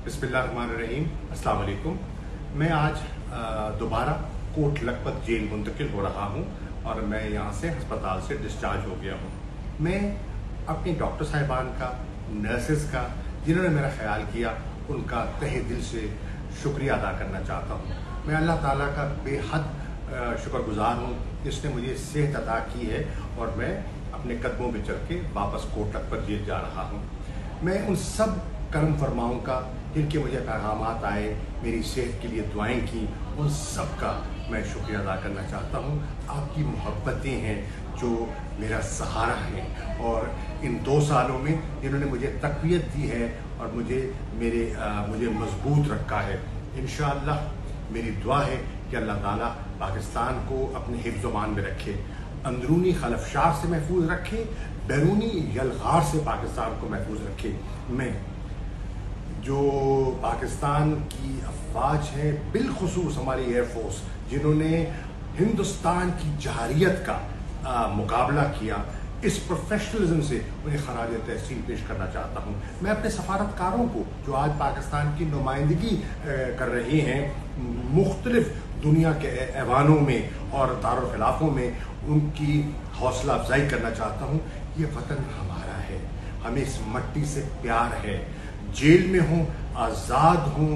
बिस्मिल्लाहिर्रहमानिर्रहीम, अस्सलाम वालेकुम। मैं आज दोबारा कोट लखपत जेल मुंतकिल हो रहा हूँ और मैं यहाँ से अस्पताल से डिस्चार्ज हो गया हूँ। मैं अपनी डॉक्टर साहिबान का, नर्सेस का, जिन्होंने मेरा ख्याल किया, उनका तहे दिल से शुक्रिया अदा करना चाहता हूँ। मैं अल्लाह ताला का बेहद शुक्रगुजार हूँ जिसने मुझे सेहत अता की है और मैं अपने कदमों में चल के वापस कोट लखपत जेल जा रहा हूँ। मैं उन सब करम फरमाओं का जिनके मुझे पैगामात आए, मेरी सेहत के लिए दुआएं की, उन सब का मैं शुक्रिया अदा करना चाहता हूँ। आपकी मोहब्बतें हैं जो मेरा सहारा हैं और इन 2 सालों में जिन्होंने मुझे तक़वियत दी है और मुझे मजबूत रखा है। इंशाअल्लाह मेरी दुआ है कि अल्लाह ताला पाकिस्तान को अपने हिफ्ज़-ओ-मान में रखे, अंदरूनी खलफशार से महफूज रखे, बैरूनी यलगार से पाकिस्तान को महफूज रखे। मैं जो पाकिस्तान की अफवाज है, बिलखुसूस हमारी एयरफोर्स, जिन्होंने हिंदुस्तान की जहारियत का मुकाबला किया, इस प्रोफेशनलिज्म से उन्हें खराज तहसीन पेश करना चाहता हूँ। मैं अपने सफारतकारों को जो आज पाकिस्तान की नुमाइंदगी कर रहे हैं मुख्तलिफ दुनिया के ऐवानों में और दारुल खिलाफों में, उनकी हौसला अफजाई करना चाहता हूँ। ये वतन हमारा है, हमें इस मट्टी से प्यार है। जेल में हूँ, आज़ाद हूँ,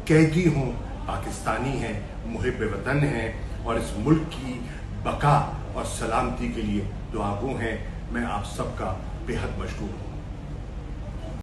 कैदी हूँ, पाकिस्तानी हैं, मुहिब वतन हैं और इस मुल्क की बका और सलामती के लिए दुआगो हैं। मैं आप सबका बेहद मशकूर हूँ।